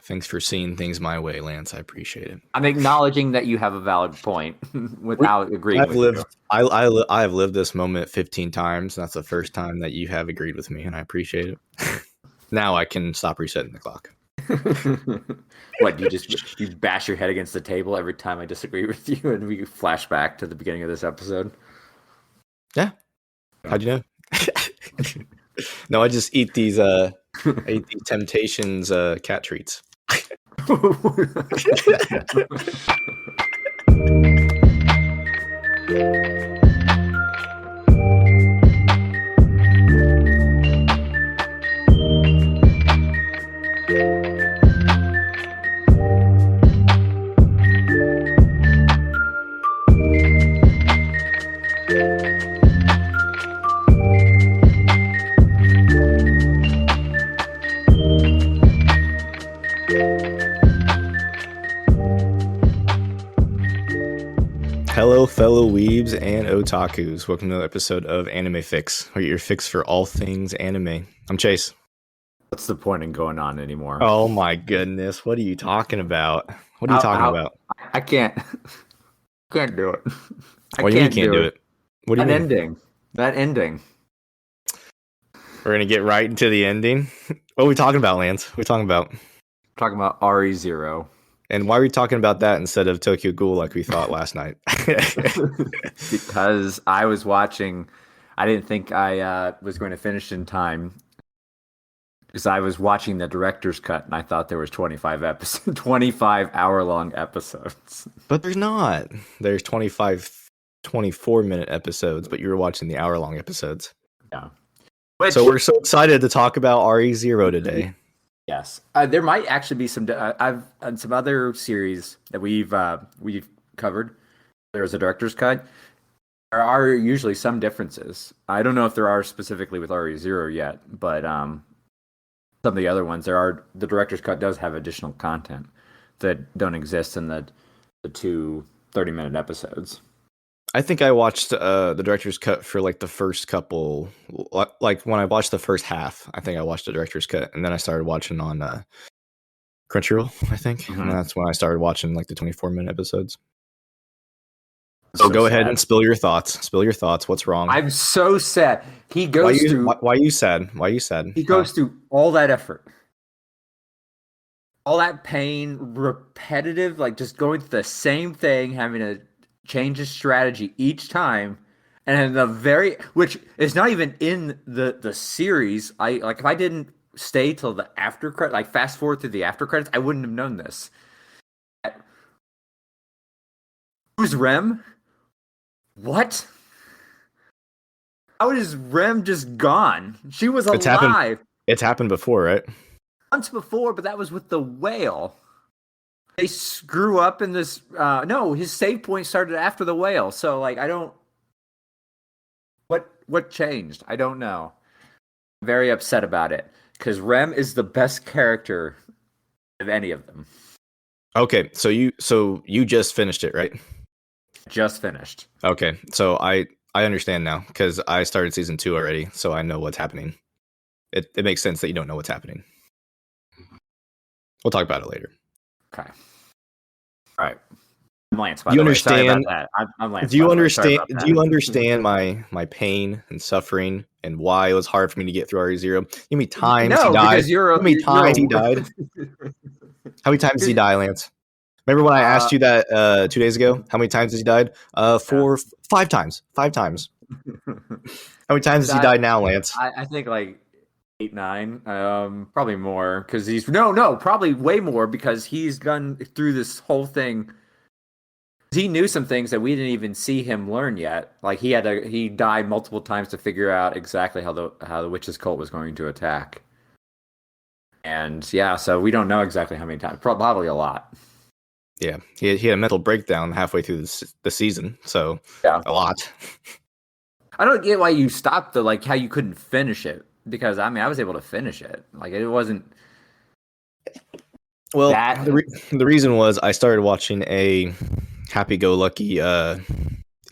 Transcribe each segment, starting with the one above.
Thanks for seeing things my way, Lance. I appreciate it. I'm acknowledging that you have a valid point without agreeing I've with lived. you. I have lived this moment 15 times. And that's the first time that you have agreed with me, and I appreciate it. Now I can stop resetting the clock. What, you bash your head against the table every time I disagree with you, and we flash back to the beginning of this episode? Yeah. How'd you know? No, I just eat these Temptations cat treats. Hello, fellow weebs and otakus. Welcome to another episode of Anime Fix, where your fix for all things anime. I'm Chase. What's the point in going on anymore? Oh my goodness, what are you talking about? What are you talking about? I can't do it. What do you mean you can't do it? What do you mean? That ending. We're gonna get right into the ending. What are we talking about, Lance? What are we talking about? Talking about RE0. And why are we talking about that instead of Tokyo Ghoul like we thought last night? Because I was watching. I didn't think I was going to finish in time. Because I was watching the director's cut and I thought there was 25 hour-long episodes. But there's not. There's 24-minute episodes, but you were watching the hour-long episodes. Yeah. So we're so excited to talk about RE0 today. Yes, there might actually be some. I've on some other series that we've covered. There's a director's cut. There are usually some differences. I don't know if there are specifically with RE0 yet, but some of the other ones the director's cut does have additional content that don't exist in the two 30-minute episodes. I think I watched the director's cut for like the first couple, like when I watched the first half, I think I watched the director's cut, and then I started watching on Crunchyroll, I think. Mm-hmm. And that's when I started watching like the 24-minute episodes. So go ahead and spill your thoughts. Spill your thoughts. What's wrong? I'm so sad. He goes through. Why are you sad? Why are you sad? He goes through all that effort, all that pain, repetitive, like just going through the same thing, having to change his strategy each time, and which is not even in the series. If I didn't stay till the after credit, like fast forward through the after credits, I wouldn't have known this. Who's Rem? What? How is Rem just gone? She was alive. It's happened before, right? Once before, but that was with the whale. They screw up in this. No, his save point started after the whale. So, like, I don't. What changed? I don't know. I'm very upset about it because Rem is the best character of any of them. Okay, so you just finished it, right? Just finished. Okay, so I understand now because I started season 2 already, so I know what's happening. It makes sense that you don't know what's happening. We'll talk about it later. Okay. All right. I'm Lance. Do you understand? I'm Lance. Do you understand? Do you understand my pain and suffering and why it was hard for me to get through RE0? How many times he died? How many times he died? How many times did he die, Lance? Remember when I asked you that 2 days ago? How many times has he died? 5 times. 5 times. How many times has he died now, Lance? I think like 8, 9, probably more because he's probably way more because he's gone through this whole thing. He knew some things that we didn't even see him learn yet. Like he died multiple times to figure out exactly how the witch's cult was going to attack. And yeah, so we don't know exactly how many times. Probably a lot. Yeah, he had a mental breakdown halfway through the season, so yeah, a lot. I don't get why you stopped how you couldn't finish it. Because, I mean, I was able to finish it. Like, it wasn't... Well, the reason was I started watching a happy-go-lucky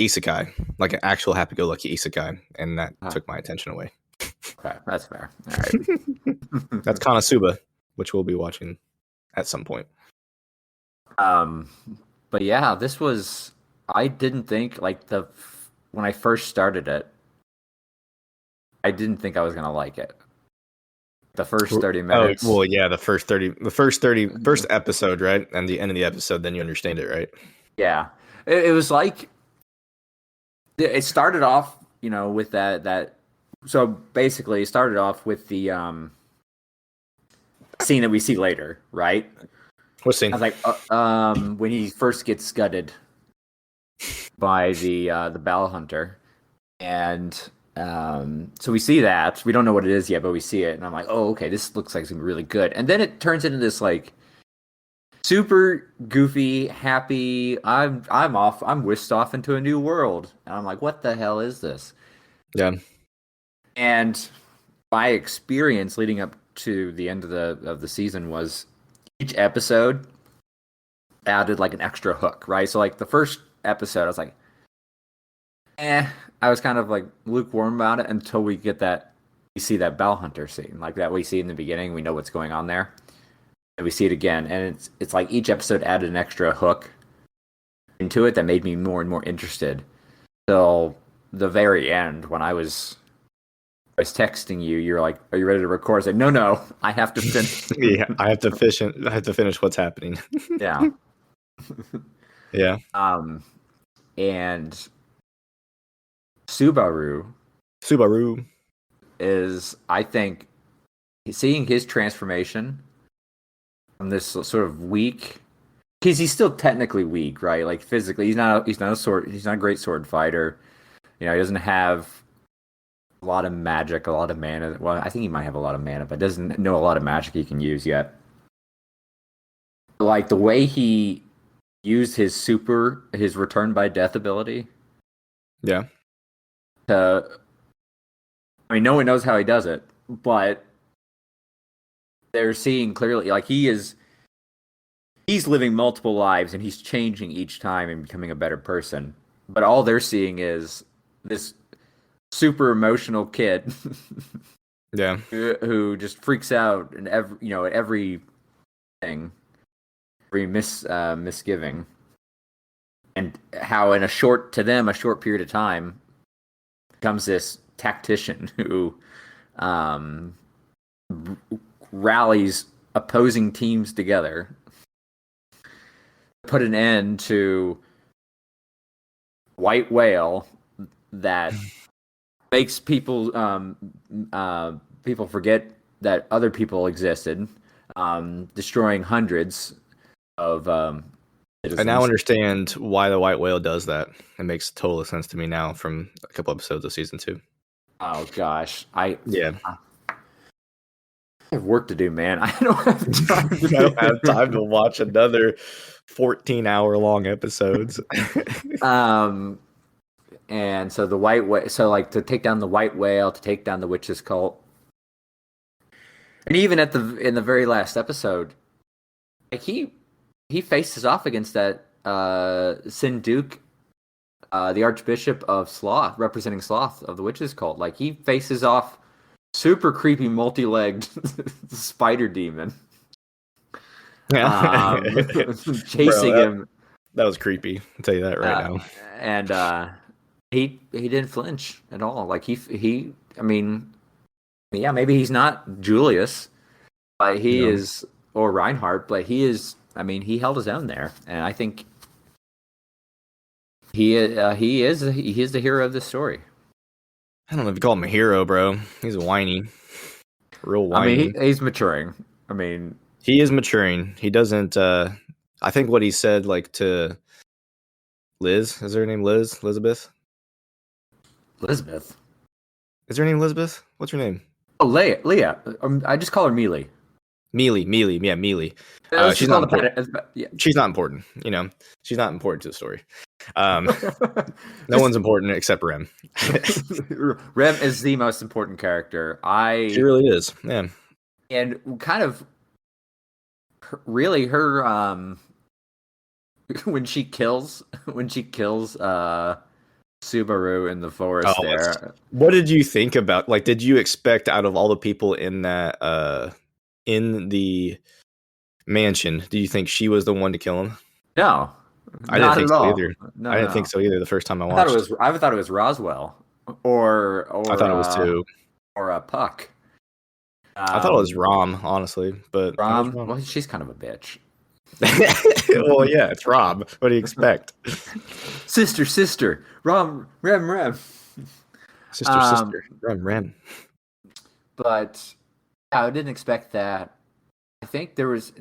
isekai. Like, an actual happy-go-lucky isekai. And that took my attention away. Okay, that's fair. All right. That's Konosuba, which we'll be watching at some point. But yeah, this was. I didn't think when I first started it, I didn't think I was gonna like it. The first 30 minutes. Oh, well, yeah, the first episode, right? And the end of the episode, then you understand it, right? Yeah. It was like it started off, with that so basically it started off with the scene that we see later, right? What scene? I was like when he first gets scudded by the bell hunter. And so we see that. We don't know what it is yet, but we see it, and I'm like, oh, okay, this looks like it's gonna be really good. And then it turns into this like super goofy, happy. I'm whisked off into a new world, and I'm like, what the hell is this? Yeah. And my experience leading up to the end of the season was each episode added like an extra hook, right? So like the first episode, I was like, I was kind of like lukewarm about it until we see that bell hunter scene, like that we see in the beginning. We know what's going on there, and we see it again, and it's like each episode added an extra hook into it that made me more and more interested. Till the very end, when I was texting you, you're like, "Are you ready to record?" I said, "No, I have to finish." Yeah, I have to finish what's happening. Yeah. Yeah. And Subaru is, I think, seeing his transformation from this sort of weak, because he's still technically weak, right? Like physically, he's not a great sword fighter. He doesn't have a lot of magic, a lot of mana. Well, I think he might have a lot of mana, but doesn't know a lot of magic he can use yet. Like the way he used his return by death ability. Yeah. No one knows how he does it, but they're seeing clearly, like he's living multiple lives and he's changing each time and becoming a better person. But all they're seeing is this super emotional kid, yeah, who just freaks out in every thing, every misgiving, and how in a short period of time becomes this tactician who rallies opposing teams together, put an end to white whale that makes people forget that other people existed, destroying hundreds of citizens. I now understand why the white whale does that. It makes total sense to me now from a couple episodes of season 2. Oh gosh, I have work to do, man. I don't have time. I don't have time to watch another 14-hour-long episodes. And so the white whale. So like to take down the white whale, to take down the witches cult, and even in the very last episode, like he faces off against that Sin Duke, the Archbishop of Sloth, representing Sloth of the witches cult. Like he faces off super creepy multi-legged spider demon. Yeah. Chasing him. That was creepy. I'll tell you that right now. And he didn't flinch at all. Like he I mean, yeah, maybe he's not Julius, but he is, or Reinhardt, but he is. I mean, he held his own there, and I think he is the hero of this story. I don't know if you call him a hero, bro. He's whiny, real whiny. I mean, he's maturing. I mean, he is maturing. He doesn't. I think what he said, like to Liz, is her name Liz? Elizabeth? Is her name Elizabeth? What's her name? Oh, Leah. I just call her Mealy. Mealy. Yeah, Mealy. She's not important. She's not important. She's not important to the story. No one's important except Rem. Rem is the most important character. She really is. Yeah. And kind of really her when she kills Subaru in the forest there. What did you think about, like, did you expect out of all the people in that in the mansion, do you think she was the one to kill him? No, I didn't think so all. either. No, I didn't think so either the first time I watched. I thought it was Roswell or I thought it was too. Or Puck. I thought it was Rom, honestly, but Rom. Well, she's kind of a bitch. Well, yeah, it's Rob. What do you expect? Sister, Rom, Rem. Sister, Rem. But I didn't expect that. I think it was.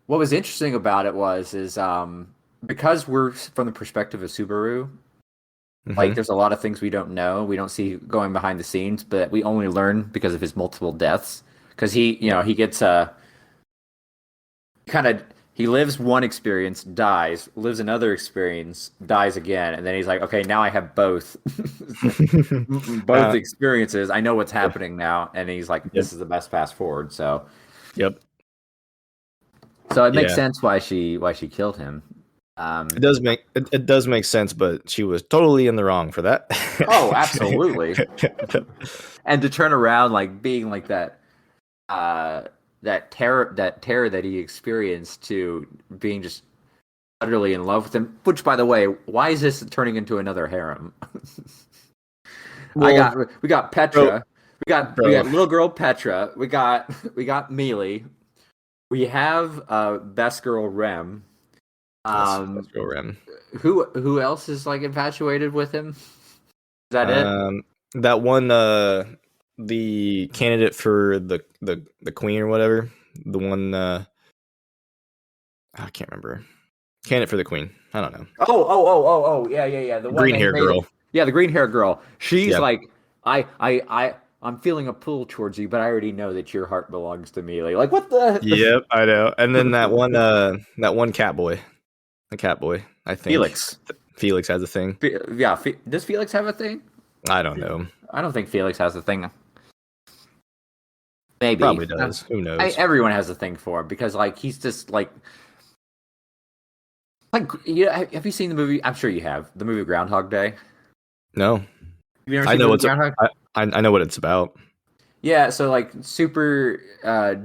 What was interesting about it is because we're from the perspective of Subaru, like there's a lot of things we don't know. We don't see going behind the scenes, but we only learn because of his multiple deaths. Because he gets he lives one experience, dies, lives another experience, dies again, and then he's like, okay, now I have both experiences. I know what's happening now, and he's like, this is the best path forward. So, So it makes sense why she killed him. It does make sense, but she was totally in the wrong for that. Oh, absolutely. And to turn around, like being like that. That terror that he experienced to being just utterly in love with him. Which, by the way, why is this turning into another harem? Well, we got Petra, we got little girl Petra, we got Mealy, we have best girl Rem. Best girl Rem. Who else is like infatuated with him? Is that it? That one. The candidate for the queen or whatever, the one I can't remember. Candidate for the queen. I don't know. Oh, yeah. The green hair girl. Yeah, the green hair girl. She's like, I'm feeling a pull towards you, but I already know that your heart belongs to me. Like what the? Yep, I know. And then that one cat boy, the cat boy. I think Felix has a thing. Does Felix have a thing? I don't know. I don't think Felix has a thing. Maybe. Probably does. Who knows? Everyone has a thing for him because, like, he's just like. Have you seen the movie? I'm sure you have. The movie Groundhog Day. No. I know I know what it's about. Yeah, so like super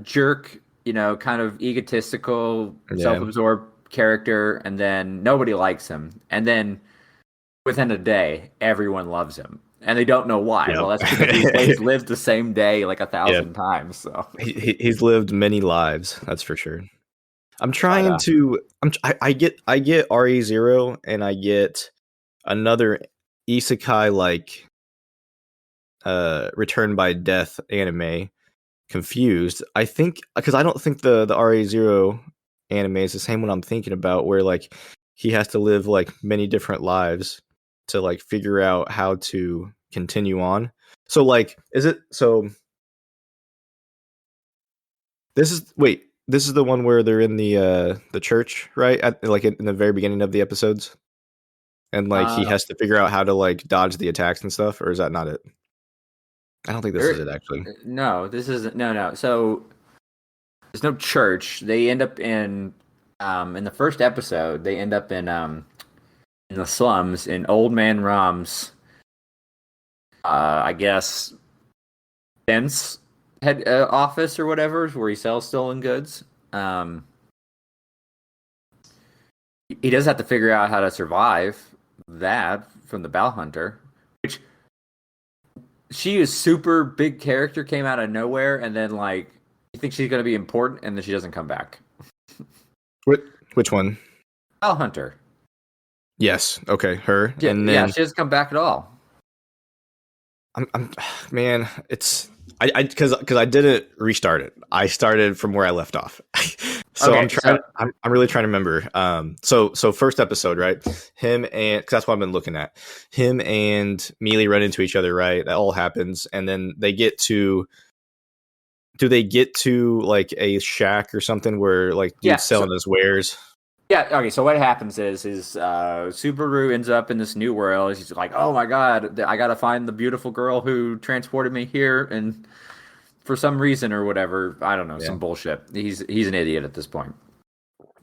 jerk, kind of egotistical, self-absorbed character, and then nobody likes him, and then within a day, everyone loves him. And they don't know why. Yep. Well, that's because he's lived the same day like 1,000 times. So he's lived many lives. That's for sure. I'm trying to. I get RE0 and I get another isekai like Return by Death anime confused. I think because I don't think the RE0 anime is the same one I'm thinking about, where like he has to live like many different lives to like figure out how to continue on. So like this is the one where they're in the church, right? In the very beginning of the episodes, and like he has to figure out how to like dodge the attacks and stuff, or is that not it? I don't think this is it actually. No, this isn't. No. So there's no church. They end up in the first episode. They end up in the slums in Old Man Rom's, I guess, fence head office or whatever, where he sells stolen goods. He does have to figure out how to survive that from the Bow Hunter, which she is super big character, came out of nowhere, and then like you think she's going to be important, and then she doesn't come back. Which one? Bow Hunter. Yes. Okay. Her. Yeah, and then, she doesn't come back at all. Man, it's because I didn't restart it. I started from where I left off. So okay, I'm really trying to remember. So first episode, right? Him and because that's what I've been looking at. Him and Mealy run into each other, right? That all happens, and then they get to. Do they get to like a shack or something where like dude's selling his wares? Yeah, okay, so what happens is Subaru ends up in this new world. He's like, oh my god, I gotta find the beautiful girl who transported me here, and for some reason or whatever, I don't know, some bullshit. He's an idiot at this point.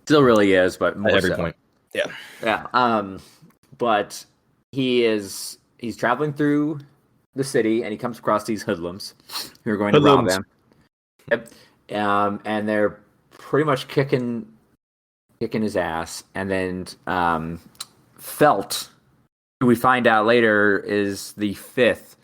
Still really is, but more at every point. Yeah. Yeah. But he's traveling through the city, and he comes across these hoodlums who are going to rob him. Yep. and they're pretty much kicking his ass. And then Felt, who we find out later is the 5th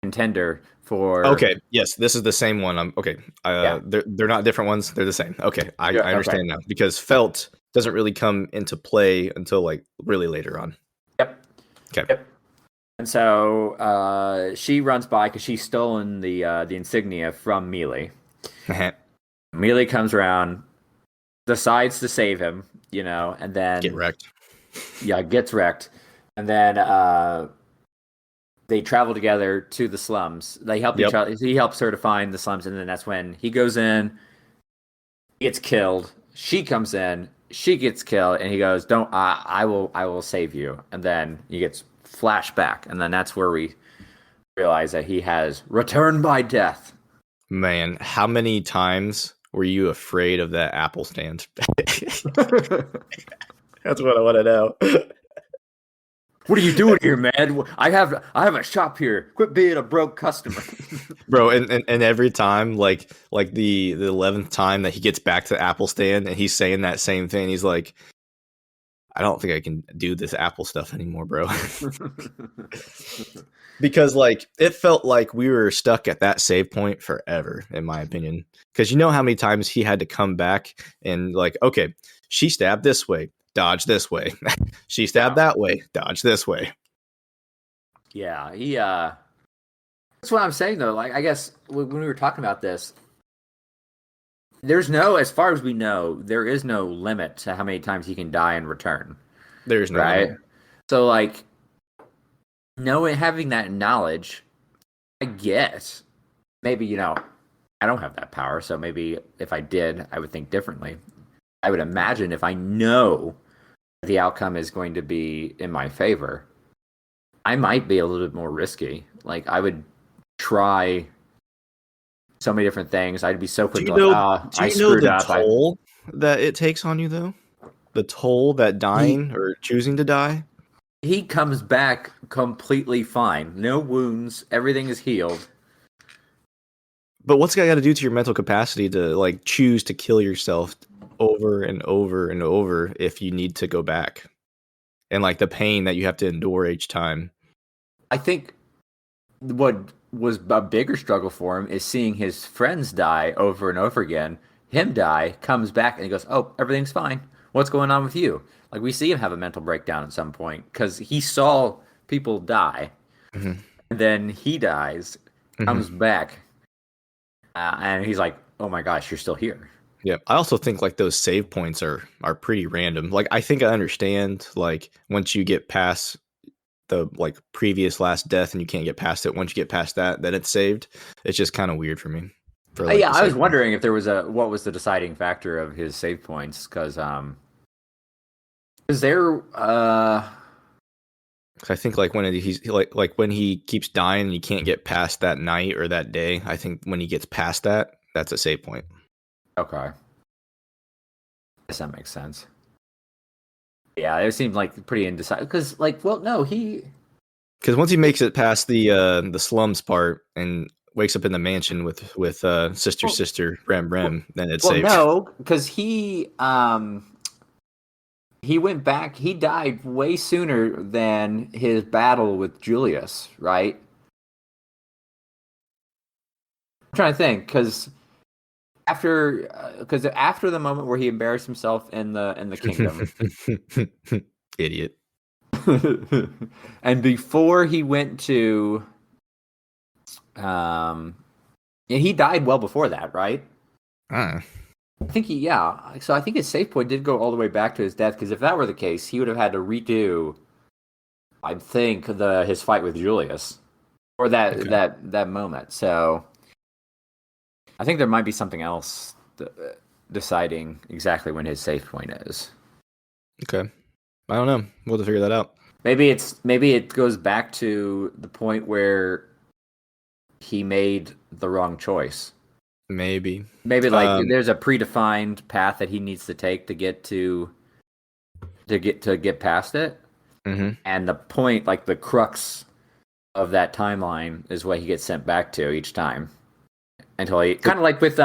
contender for. Okay, yes, this is the same one. Okay, they're not different ones. They're the same. Okay, I understand now, because Felt doesn't really come into play until like really later on. Yep. Okay. Yep. And so she runs by because she's stolen the insignia from Mealy. Mealy comes around, decides to save him, and then get wrecked. Yeah, gets wrecked, and then they travel together to the slums. They help each other. He helps her to find the slums, and then that's when he goes in, gets killed. She comes in, she gets killed, and he goes, "Don't, I will save you." And then he gets flashback, and then that's where we realize that he has returned by death. Man, how many times were you afraid of that apple stand? That's what I want to know. What are you doing here, man? I have a shop here. Quit being a broke customer. Bro, and every time, like the 11th time that he gets back to the apple stand and he's saying that same thing, he's like, I don't think I can do this apple stuff anymore, bro. Because like it felt like we were stuck at that save point forever, in my opinion. Because you know how many times he had to come back and like, okay, she stabbed this way, dodge this way. She stabbed that way, dodge this way. Yeah, he that's what I'm saying though. Like, I guess when we were talking about this, there's no, as far as we know, there is no limit to how many times he can die and return. There's no limit. So like, having that knowledge, I guess maybe, I don't have that power, so maybe if I did, I would think differently. I would imagine if I know the outcome is going to be in my favor, I might be a little bit more risky. Like, I would try so many different things. I'd be so quick. Do you know the toll that it takes on you, though? The toll that dying or choosing to die? He comes back completely fine. No wounds. Everything is healed. But what's that got to do to your mental capacity to like choose to kill yourself over and over and over if you need to go back? And like the pain that you have to endure each time. I think what was a bigger struggle for him is seeing his friends die over and over again. Him die, comes back, and he goes, "Oh, everything's fine. What's going on with you?" Like, we see him have a mental breakdown at some point because he saw people die, and then he dies, comes back, and he's like, "Oh my gosh, you're still here." Yeah, I also think like those save points are pretty random. Like, I think I understand like once you get past the like previous last death and you can't get past it. Once you get past that, then it's saved. It's just kind of weird for me. For, like, I was wondering if there was what was the deciding factor of his save points, because is there I think like when he's like when he keeps dying and he can't get past that night or that day, I think when he gets past that, that's a save point. Okay. I guess that makes sense. Yeah, it seemed like pretty indecisive because, like, well, no, because once he makes it past the slums part and wakes up in the mansion with sister Rem, then it's saved. No, because he went back. He died way sooner than his battle with Julius, right? I'm trying to think because after the moment where he embarrassed himself in the kingdom, idiot, and before he went to, he died well before that, right? I think So I think his save point did go all the way back to his death, because if that were the case, he would have had to redo, I think, his fight with Julius, or that moment. So I think there might be something else deciding exactly when his save point is. Okay, I don't know. We'll have to figure that out. Maybe it goes back to the point where he made the wrong choice. Maybe like there's a predefined path that he needs to take to get past it, and the point, like the crux of that timeline, is what he gets sent back to each time until he kind of like with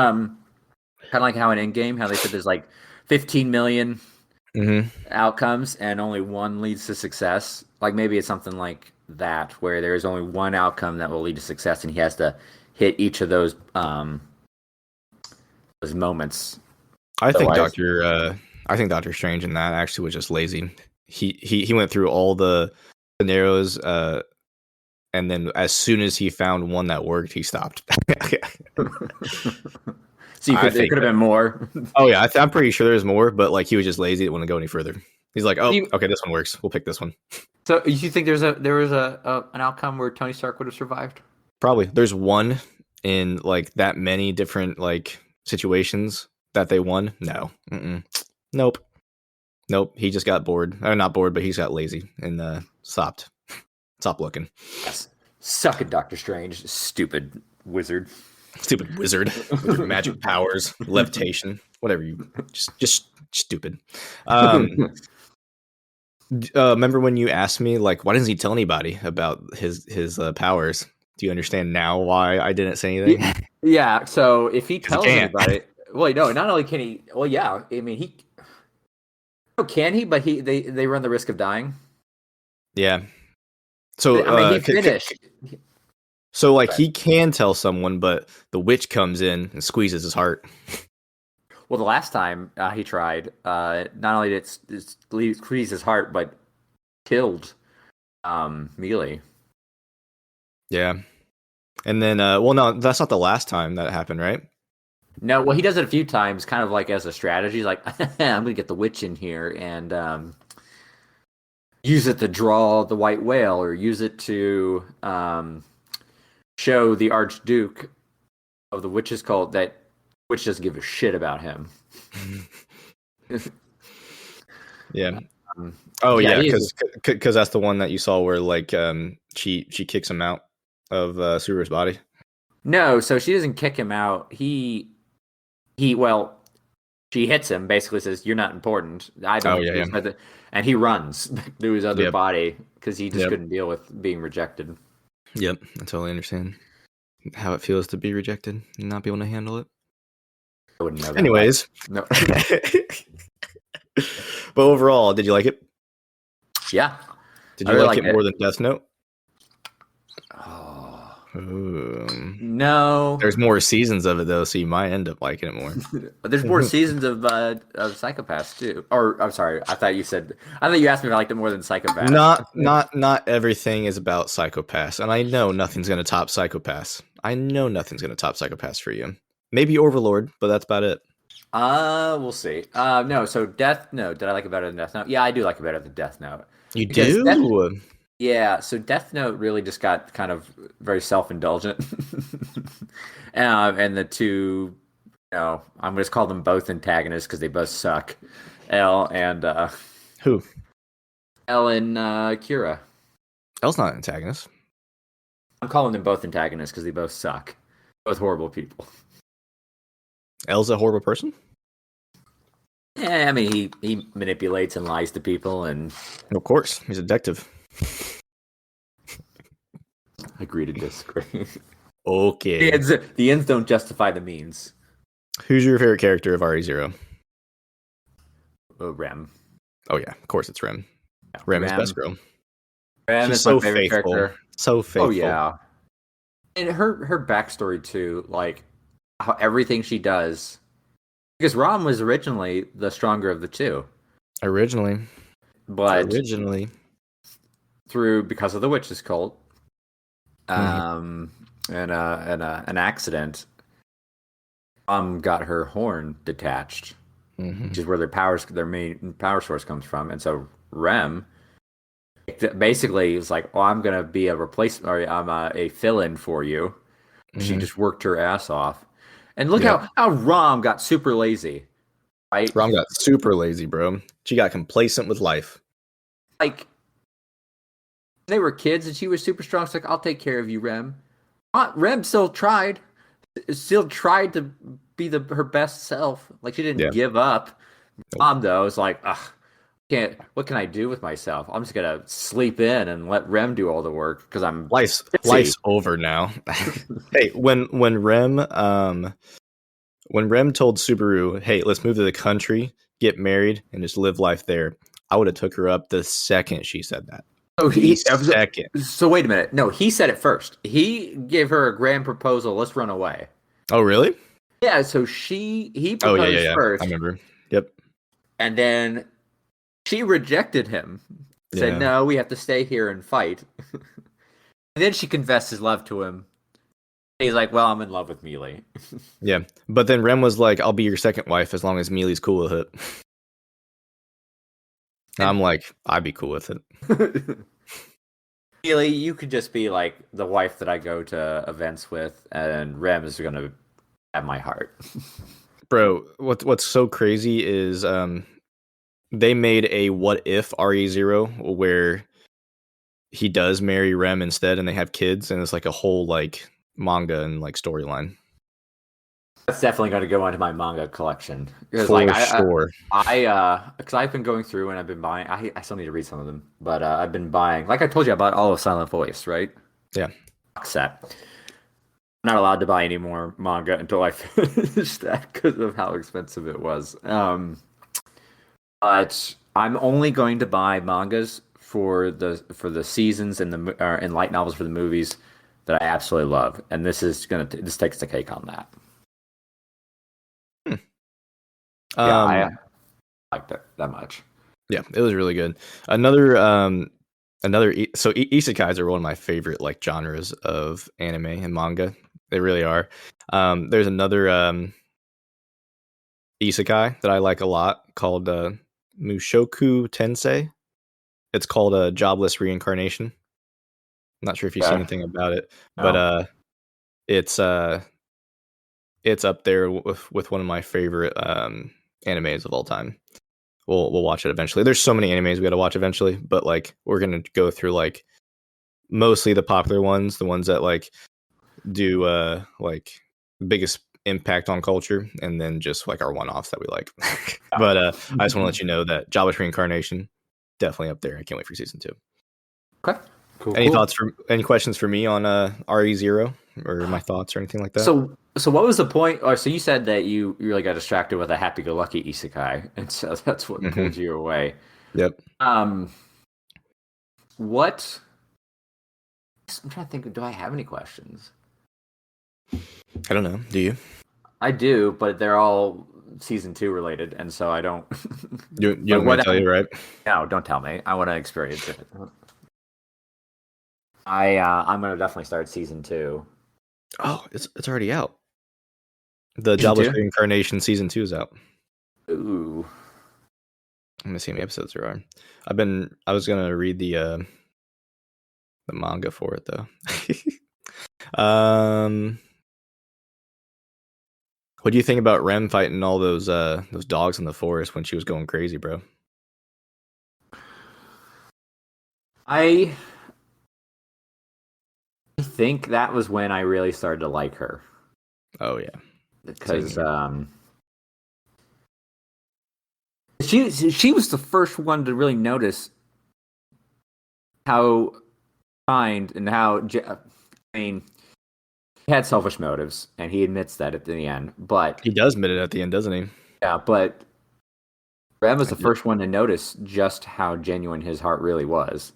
Kind of like how in Endgame, how they said there's like 15 million outcomes and only one leads to success. Like maybe it's something like that, where there is only one outcome that will lead to success, and he has to hit each of those moments. I think Doctor Strange in that actually was just lazy. He went through all the scenarios, and then as soon as he found one that worked, he stopped. So there could have been more. Oh yeah, I'm pretty sure there's more, but like he was just lazy, didn't want to go any further. He's like, oh, okay, this one works. We'll pick this one. So you think there was an outcome where Tony Stark would have survived? Probably. There's one in like that many different like situations that they won. No. Nope. He just got bored. Not bored, but he's got lazy and stopped looking. Yes. Suck it, Doctor Strange. Stupid wizard with your magic powers, levitation, whatever you just stupid. Remember when you asked me like, why doesn't he tell anybody about his powers? Do you understand now why I didn't say anything? Yeah. So if he tells anybody, well, no, not only can he, well, yeah, I mean can he? But they run the risk of dying. Yeah. So I mean, he finished. So like he can tell someone, but the witch comes in and squeezes his heart. Well, the last time he tried, not only did it squeeze his heart, but killed Mealy. Yeah. And then, well, no, that's not the last time that happened, right? No, well, he does it a few times, kind of like as a strategy. He's like, I'm going to get the witch in here and use it to draw the white whale, or use it to show the Archduke of the witch's cult that witch doesn't give a shit about him. Yeah. Yeah, because that's the one that you saw where like she kicks him out of Subaru's body. No, so she doesn't kick him out. She hits him, basically says, "You're not important." And he runs through his other body because he just couldn't deal with being rejected. Yep, I totally understand how it feels to be rejected and not be able to handle it. I wouldn't know that. Anyways, no. But overall, did you like it? Yeah. Did you like it more than Death Note? No. There's more seasons of it though, so you might end up liking it more. There's more seasons of Psychopaths too. Or I'm sorry, I thought you asked me if I liked it more than Psychopaths. Not everything is about Psychopaths, and I know nothing's gonna top Psychopaths. For you. Maybe Overlord, but that's about it. We'll see. No, so Death Note. Did I like it better than Death Note? Yeah, I do like it better than Death Note. You do? Yeah, so Death Note really just got kind of very self-indulgent. And the two, I'm just call them both antagonists because they both suck. L and who? L and Kira. L's not an antagonist. I'm calling them both antagonists because they both suck. Both horrible people. L's a horrible person? Yeah, I mean he manipulates and lies to people, and of course he's a detective. Agree to disagree. Okay. The ends don't justify the means. Who's your favorite character of RE0? Rem. Oh yeah, of course it's Rem. Yeah, Rem is best girl. Rem is my favorite faithful. Character. So faithful. Oh yeah. And her backstory too, like how everything she does, because Ram was originally the stronger of the two. But because of the witch's cult, and an accident, got her horn detached, which is where their main power source comes from, and so Rem basically is like, "Oh, I'm gonna be a replacement, or I'm a fill-in for you." She just worked her ass off, and look how Ram got super lazy. Right? Ram got super lazy, bro. She got complacent with life. Like, they were kids and she was super strong. It's like, I'll take care of you, Rem. Rem still tried to be her best self. Like, she didn't give up. Mom, though, is like, what can I do with myself? I'm just going to sleep in and let Rem do all the work because I'm life's over now. Hey, when Rem When Rem told Subaru, "Hey, let's move to the country, get married, and just live life there," I would have took her up the second she said that. Oh, second. So wait a minute. No, he said it first. He gave her a grand proposal. Let's run away. Oh, really? Yeah. So he proposed first. I remember. Yep. And then she rejected him. Said, "No, we have to stay here and fight." And then she confessed his love to him. He's like, "Well, I'm in love with Mealy." Yeah, but then Rem was like, "I'll be your second wife as long as Mealy's cool with it." And I'm like, "I'd be cool with it." Mealy, you could just be like the wife that I go to events with, and Rem is gonna have my heart. Bro, what's so crazy is they made a what if RE0 where he does marry Rem instead, and they have kids, and it's like a whole like manga and like storyline. That's definitely going to go into my manga collection. For like, sure. Because I've been going through and I've been buying. I still need to read some of them, but I've been buying. Like I told you, I bought all of Silent Voice, right? Yeah. Set. I'm not allowed to buy any more manga until I finish that because of how expensive it was. But I'm only going to buy mangas for the seasons and and light novels for the movies that I absolutely love, and this takes the cake on that. I liked it that much. Yeah, it was really good. Another so isekais are one of my favorite like genres of anime and manga. They really are. There's another isekai that I like a lot called Mushoku Tensei. It's called a jobless reincarnation. I'm not sure if you've seen anything about it, but it's up there with one of my favorite animes of all time. We'll watch it eventually. There's so many animes we got to watch eventually, but like we're gonna go through like mostly the popular ones, the ones that like do like the biggest impact on culture, and then just like our one-offs that we like. But I just want to let you know that Jobless Reincarnation definitely up there. I can't wait for season 2. Okay. Cool. Any questions for me on RE0 or my thoughts or anything like that? So what was the point? So you said that you really got distracted with a happy-go-lucky isekai, and so that's what pulled you away. Yep. What? I'm trying to think. Do I have any questions? I don't know. Do you? I do, but they're all season 2 related, and so I don't. You don't want to tell you, right? No, don't tell me. I want to experience it. I'm gonna definitely start season 2. Oh, it's already out. The Jobless Reincarnation season 2 is out. Ooh. I'm gonna see how many episodes there are. I was gonna read the manga for it though. What do you think about Rem fighting all those dogs in the forest when she was going crazy, bro? I think that was when I really started to like her. Oh yeah, because she was the first one to really notice how kind and how he had selfish motives, and he admits that at the end. But he does admit it at the end, doesn't he? Yeah, but Rem was the first one to notice just how genuine his heart really was.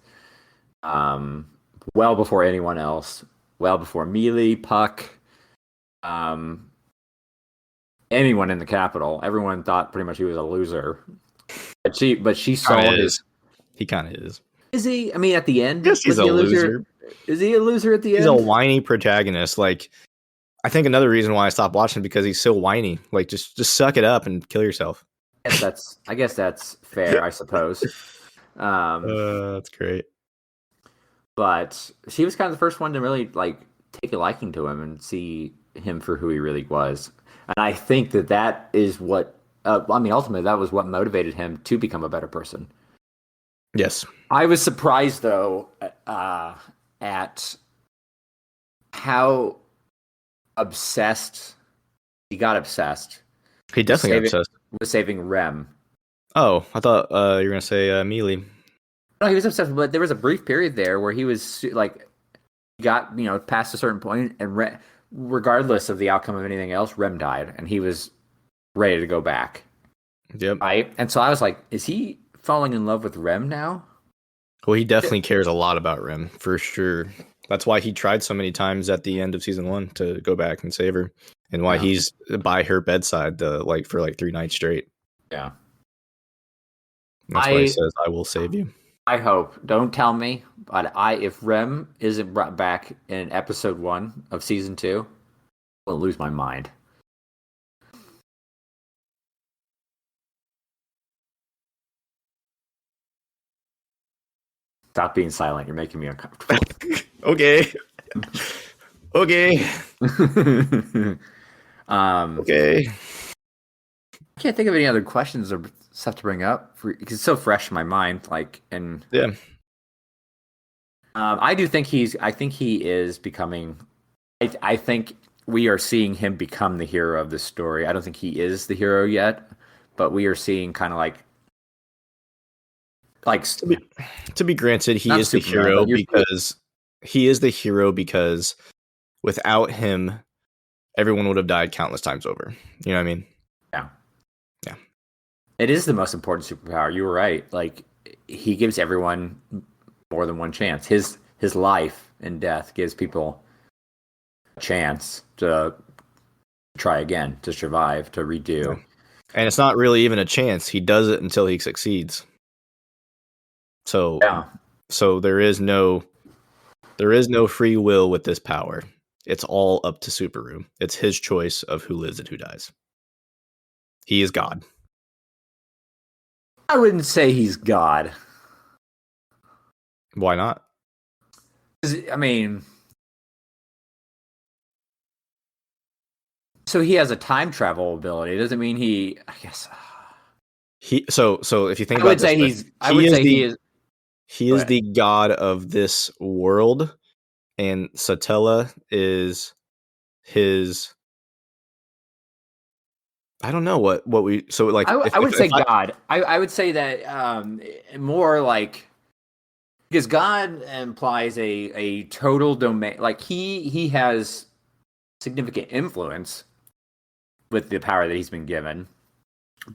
Well before anyone else, well before Mealy, Puck, anyone in the capital. Everyone thought pretty much he was a loser. But she saw his. He kind of is. Is he? I mean, at the end, yes, he's a loser. Is he a loser at the end? He's a whiny protagonist. Like, I think another reason why I stopped watching because he's so whiny. Like, just suck it up and kill yourself. I guess that's fair. I suppose. That's great. But she was kind of the first one to really like take a liking to him and see him for who he really was. And I think that is what. Ultimately, that was what motivated him to become a better person. Yes. I was surprised, though, at how obsessed he got obsessed. He definitely got obsessed with saving Rem. Oh, I thought you were going to say Mealy. No, he was obsessed, but there was a brief period there where he was like, got past a certain point, and regardless of the outcome of anything else, Rem died, and he was ready to go back. Yep. Right? And so I was like, is he falling in love with Rem now? Well, he definitely cares a lot about Rem, for sure. That's why he tried so many times at the end of season 1 to go back and save her, and why he's by her bedside for 3 nights straight. Yeah. That's why he says, I will save you. I hope. Don't tell me, but if Rem isn't brought back in episode 1 of season 2, I'll lose my mind. Stop being silent. You're making me uncomfortable. Okay. Okay. Okay. I can't think of any other questions or stuff to bring up because it's so fresh in my mind. Yeah. I think he is becoming. I think we are seeing him become the hero of this story. I don't think he is the hero yet, but we are seeing kind of like to be granted, he is the hero because without him, everyone would have died countless times over. You know what I mean? Yeah. Yeah. It is the most important superpower. You were right. Like, he gives everyone more than one chance. His life and death gives people a chance to try again, to survive, to redo. Yeah. And it's not really even a chance. He does it until he succeeds. So there is no free will with this power. It's all up to Subaru. It's his choice of who lives and who dies. He is God. I wouldn't say he's God. Why not? I mean, so he has a time travel ability. It doesn't mean he. I guess so if you think about this, he is the god of this world, and Satella is his. I don't know what we. So like, I would say God. I would say that more like, because God implies a total domain. Like he has significant influence with the power that he's been given,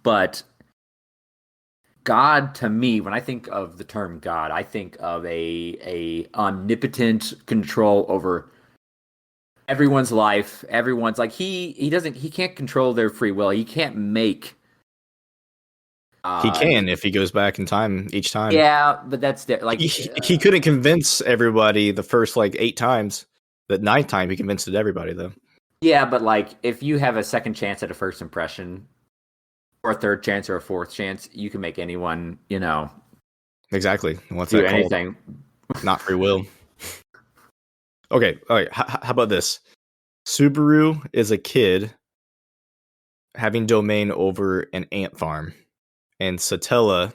but God, to me, when I think of the term God, I think of a omnipotent control over everyone's life. Everyone's like he can't control their free will. He can't make. He can if he goes back in time each time. Yeah, but that's like he couldn't convince everybody the first 8 times. The 9th time he convinced everybody though. Yeah, but like if you have a second chance at a first impression, or a third chance or a fourth chance, you can make anyone, Exactly. What's do that anything? Called? Not free will. Okay. All right. How about this? Subaru is a kid having domain over an ant farm, and Satella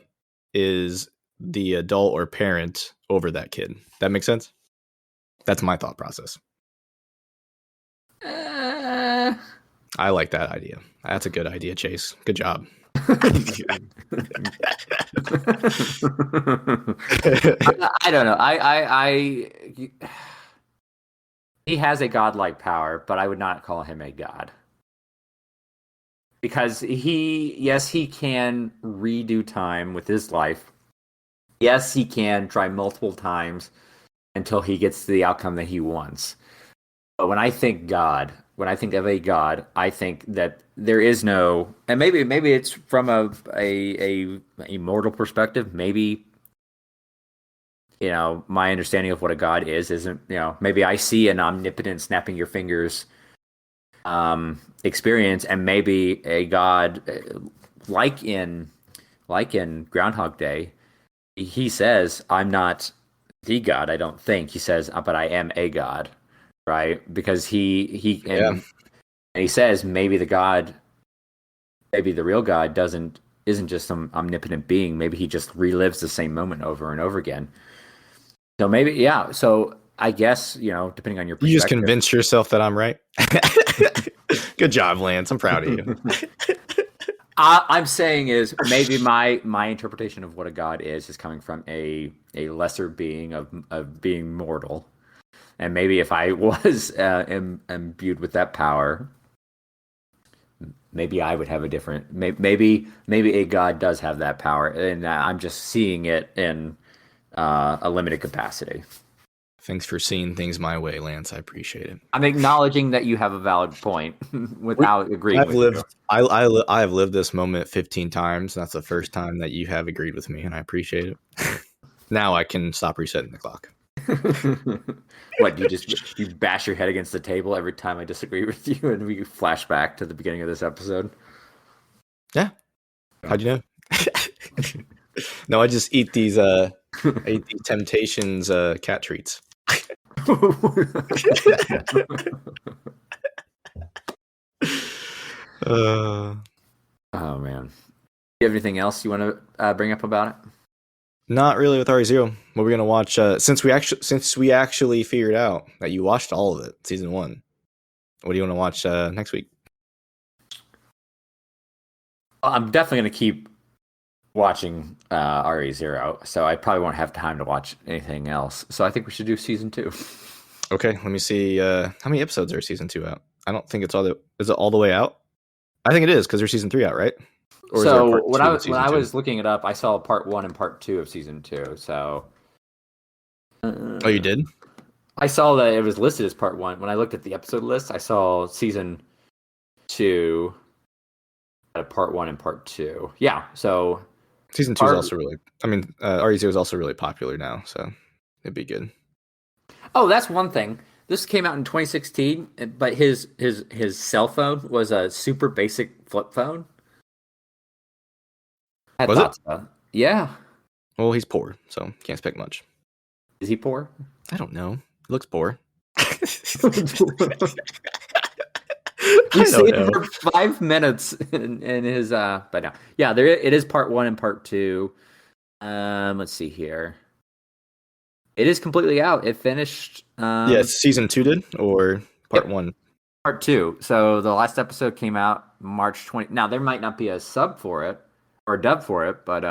is the adult or parent over that kid. That makes sense? That's my thought process. I like that idea. That's a good idea, Chase. Good job. I don't know. He has a godlike power, but I would not call him a god. Because he can redo time with his life. Yes, he can try multiple times until he gets to the outcome that he wants. But when I think God, when I think of a God, I think that there is no, and maybe it's from a mortal perspective. Maybe, my understanding of what a God isn't, maybe I see an omnipotent snapping your fingers experience, and maybe a God like in Groundhog Day, he says, I'm not the God, I don't think. He says, but I am a God, right? Because he says maybe the real God isn't just some omnipotent being. Maybe he just relives the same moment over and over again. So maybe, yeah. So I guess, depending on your perspective. You just convince yourself that I'm right. Good job, Lance. I'm proud of you. I'm saying is maybe my interpretation of what a god is coming from a lesser being of being mortal. And maybe if I was imbued with that power, maybe I would have a different. Maybe a god does have that power, and I'm just seeing it in a limited capacity. Thanks for seeing things my way, Lance. I appreciate it. I'm acknowledging that you have a valid point without agreeing with you. I have lived this moment 15 times. And that's the first time that you have agreed with me, and I appreciate it. Now I can stop resetting the clock. What, you bash your head against the table every time I disagree with you, and we flash back to the beginning of this episode? Yeah. How'd you know? No, I just eat these Temptations cat treats. Oh man. Do you have anything else you want to bring up about it? Not really with RE0. What we're gonna watch since we actually figured out that you watched all of it, season 1. What do you want to watch next week? I'm definitely gonna keep watching RE0, so I probably won't have time to watch anything else. So I think we should do season 2. Okay, let me see. How many episodes are season 2 out? I don't think it's is it all the way out? I think it is because there's season 3 out, right? Or so when I was looking it up, I saw part 1 and part 2 of season 2. So oh, you did? I saw that it was listed as part 1. When I looked at the episode list, I saw season 2 part 1 and part 2. Yeah, so season 2 is also really. I mean, RE0 is also really popular now, so it'd be good. Oh, that's one thing. This came out in 2016, but his cell phone was a super basic flip phone. Was it? So. Yeah. Well, he's poor, so can't expect much. Is he poor? I don't know. He looks poor. You saved him for 5 minutes in his but no. Yeah, it is part 1 and part 2. Let's see here. It is completely out. It finished yes, season 2 did, or part 1? Part 2. So the last episode came out March 20. Now there might not be a sub for it or a dub for it, but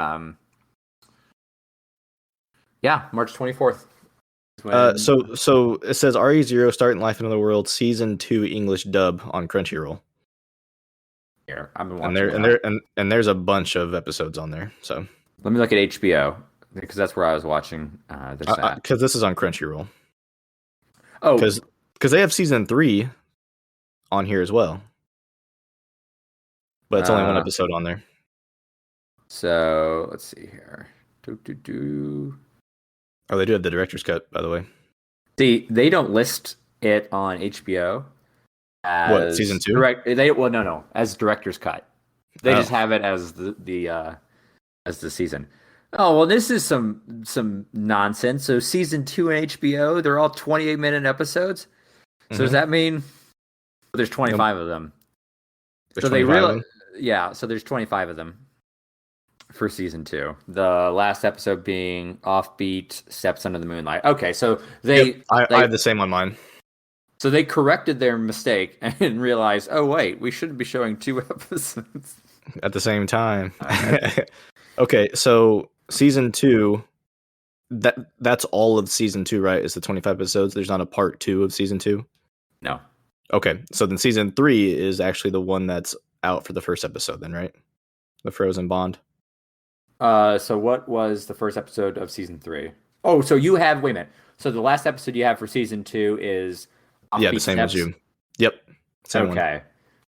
yeah, March 24th. So it says RE0 Starting Life in Another World season 2 English dub on Crunchyroll. Here, I've been watching. And there's a bunch of episodes on there. So let me look at HBO because that's where I was watching this at. Because this is on Crunchyroll. Oh, because they have season 3 on here as well, but it's only one episode on there. So let's see here. Oh, they do have the director's cut, by the way. See, they don't list it on HBO as what, season 2? No, as director's cut. They just have it as the season. Oh well, this is some nonsense. So season 2 in HBO, they're all 28-minute episodes. So does that mean there's 25 of them? So they really, so there's 25 of them for season 2. The last episode being Offbeat Steps Under the Moonlight. Okay, so I have the same on mine. So they corrected their mistake and realized, oh wait, we shouldn't be showing 2 episodes at the same time. Okay, so season 2, that's all of season 2, right? Is the 25 episodes? There's not a part 2 of season 2? No. Okay, so then season 3 is actually the one that's out for the first episode then, right? The Frozen Bond. So what was the first episode of season 3? Oh, so you have, wait a minute. So the last episode you have for season 2 is the same as you. Yep. Same one.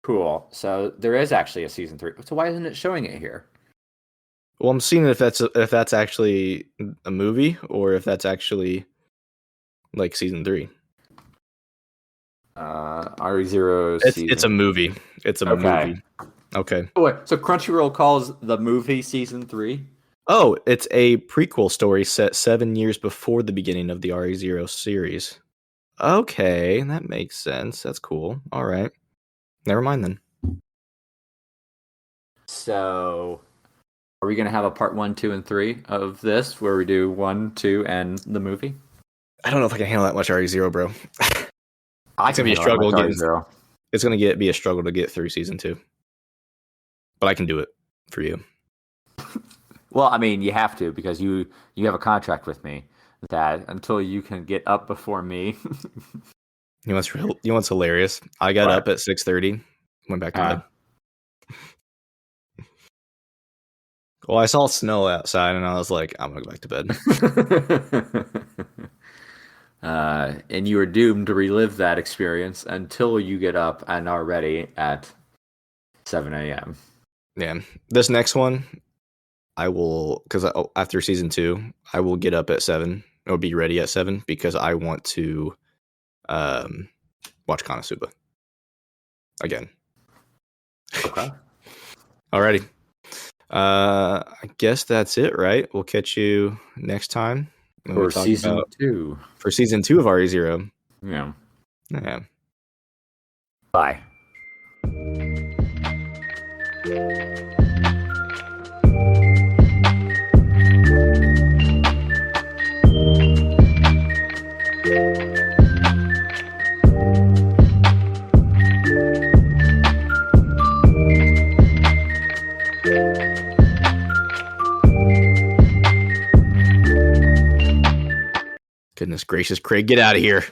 Cool. So there is actually a season 3. So why isn't it showing it here? Well, I'm seeing if that's actually a movie or if that's actually like season 3. RE0. It's a movie. It's a movie. Okay. Oh, wait, so Crunchyroll calls the movie season 3? Oh, it's a prequel story set 7 years before the beginning of the RE0 series. Okay, that makes sense. That's cool. All right. Never mind then. So, are we going to have a part 1, 2, and 3 of this where we do 1, 2, and the movie? I don't know if I can handle that much RE0, bro. It's going to be a struggle. It's going to be a struggle to get through season 2. But I can do it for you. Well, I mean, you have to because you have a contract with me that until you can get up before me. You know what's hilarious? I got up at 6:30, went back to bed. Well, I saw snow outside, and I was like, I'm gonna go back to bed. And you are doomed to relive that experience until you get up and are ready at 7 a.m. Yeah, this next one, I will, because after season 2, I will get up at 7 or be ready at 7 because I want to watch Konosuba again. Okay. Alrighty. I guess that's it, right? We'll catch you next time for season 2. For season 2 of RE0. Yeah. Yeah. Bye. Goodness gracious, Craig, get out of here.